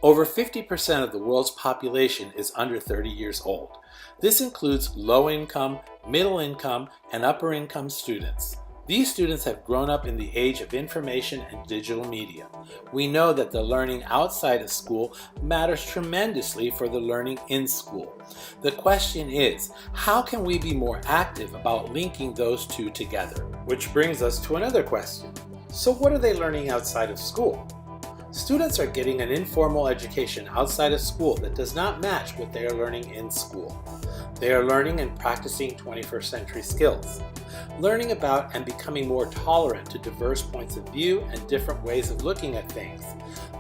Over 50% of the world's population is under 30 years old. This includes low-income, middle-income, and upper-income students. These students have grown up in the age of information and digital media. We know that the learning outside of school matters tremendously for the learning in school. The question is, how can we be more active about linking those two together? Which brings us to another question. So what are they learning outside of school? Students are getting an informal education outside of school that does not match what they are learning in school. They are learning and practicing 21st century skills, learning about and becoming more tolerant to diverse points of view and different ways of looking at things,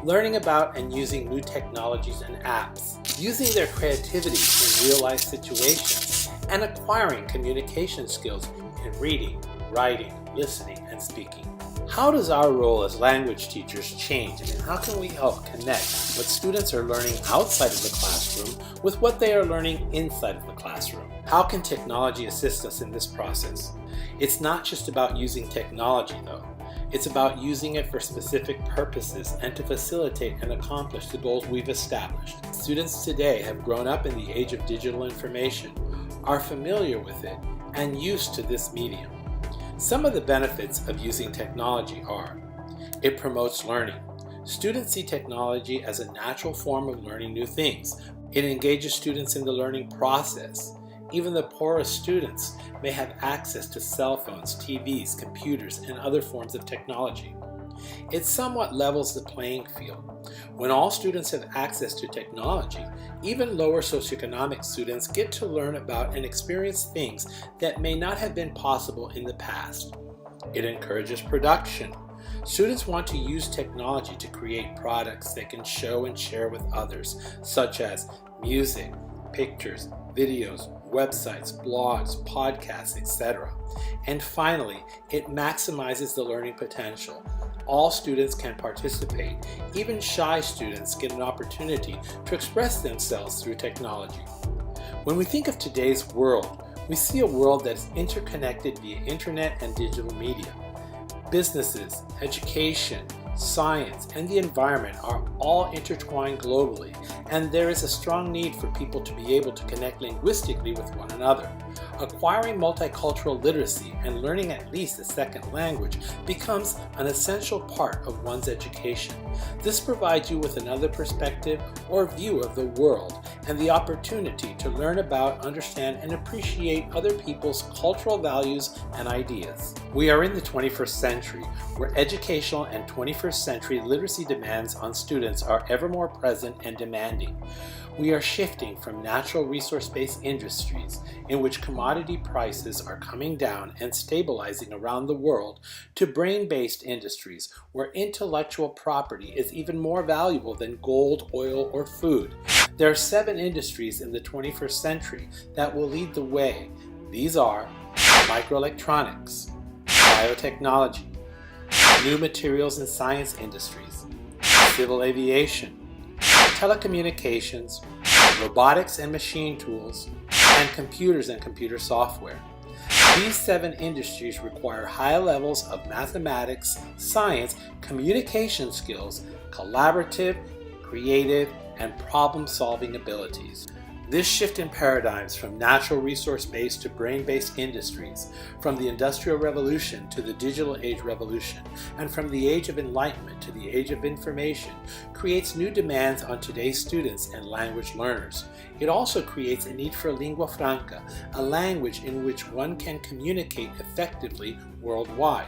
learning about and using new technologies and apps, using their creativity in real-life situations, and acquiring communication skills in reading, writing, listening, and speaking. How does our role as language teachers change, and how can we help connect what students are learning outside of the classroom with what they are learning inside of the classroom? How can technology assist us in this process? It's not just about using technology though. It's about using it for specific purposes and to facilitate and accomplish the goals we've established. Students today have grown up in the age of digital information, are familiar with it, and used to this medium. Some of the benefits of using technology are: it promotes learning. Students see technology as a natural form of learning new things. It engages students in the learning process. Even the poorest students may have access to cell phones, TVs, computers, and other forms of technology. It somewhat levels the playing field. When all students have access to technology, even lower socioeconomic students get to learn about and experience things that may not have been possible in the past. It encourages production. Students want to use technology to create products they can show and share with others, such as music, pictures, videos, websites, blogs, podcasts, etc. And finally, it maximizes the learning potential. All students can participate. Even shy students get an opportunity to express themselves through technology. When we think of today's world, we see a world that's interconnected via internet and digital media. Businesses, education, science, and the environment are all intertwined globally, and there is a strong need for people to be able to connect linguistically with one another. Acquiring multicultural literacy and learning at least a second language becomes an essential part of one's education. This provides you with another perspective or view of the world and the opportunity to learn about, understand, and appreciate other people's cultural values and ideas. We are in the 21st century, where educational and 21st century literacy demands on students are ever more present and demanding. We are shifting from natural resource-based industries in which commodity prices are coming down and stabilizing around the world to brain-based industries where intellectual property is even more valuable than gold, oil, or food. There are 7 industries in the 21st century that will lead the way. These are microelectronics, biotechnology, new materials and science industries, civil aviation, telecommunications, robotics and machine tools, and computers and computer software. These 7 industries require high levels of mathematics, science, communication skills, collaborative, creative, and problem-solving abilities. This shift in paradigms from natural resource-based to brain-based industries, from the Industrial Revolution to the Digital Age Revolution, and from the Age of Enlightenment to the Age of Information, creates new demands on today's students and language learners. It also creates a need for lingua franca, a language in which one can communicate effectively worldwide.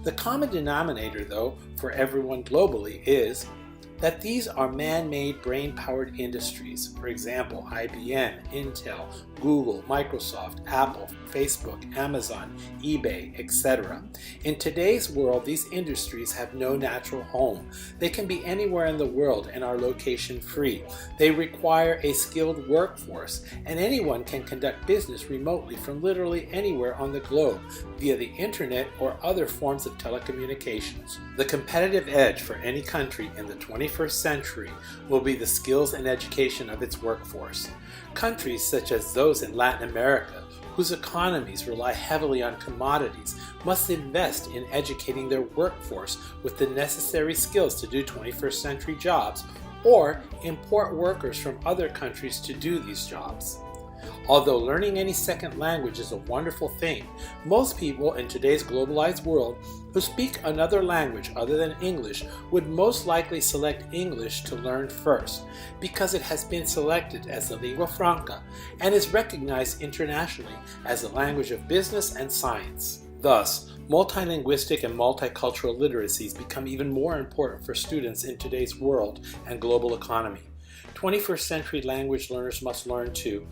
The common denominator, though, for everyone globally is that these are man-made brain-powered industries. For example, IBM, Intel, Google, Microsoft, Apple, Facebook, Amazon, eBay, etc. In today's world, these industries have no natural home. They can be anywhere in the world and are location-free. They require a skilled workforce, and anyone can conduct business remotely from literally anywhere on the globe via the internet or other forms of telecommunications. The competitive edge for any country in the 21st century will be the skills and education of its workforce. Countries such as those in Latin America, whose economies rely heavily on commodities, must invest in educating their workforce with the necessary skills to do 21st century jobs, or import workers from other countries to do these jobs. Although learning any second language is a wonderful thing, most people in today's globalized world who speak another language other than English would most likely select English to learn first because it has been selected as the lingua franca and is recognized internationally as the language of business and science. Thus, multilinguistic and multicultural literacies become even more important for students in today's world and global economy. 21st century language learners must learn to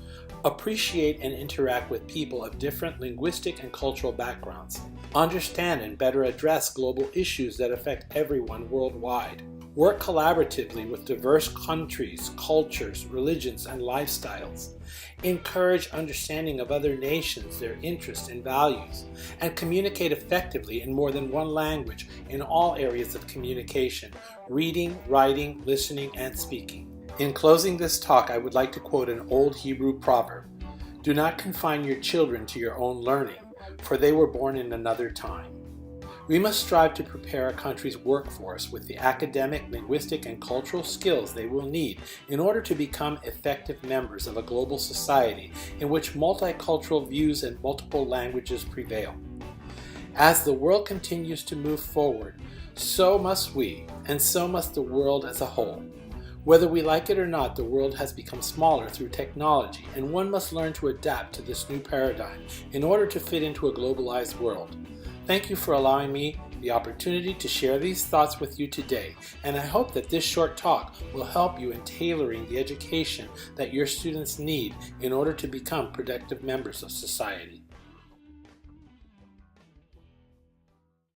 appreciate and interact with people of different linguistic and cultural backgrounds, understand and better address global issues that affect everyone worldwide, work collaboratively with diverse countries, cultures, religions, and lifestyles, encourage understanding of other nations, their interests and values, and communicate effectively in more than one language in all areas of communication: reading, writing, listening, and speaking. In closing this talk, I would like to quote an old Hebrew proverb: "Do not confine your children to your own learning, for they were born in another time." We must strive to prepare our country's workforce with the academic, linguistic, and cultural skills they will need in order to become effective members of a global society in which multicultural views and multiple languages prevail. As the world continues to move forward, so must we, and so must the world as a whole. Whether we like it or not, the world has become smaller through technology, and one must learn to adapt to this new paradigm in order to fit into a globalized world. Thank you for allowing me the opportunity to share these thoughts with you today, and I hope that this short talk will help you in tailoring the education that your students need in order to become productive members of society.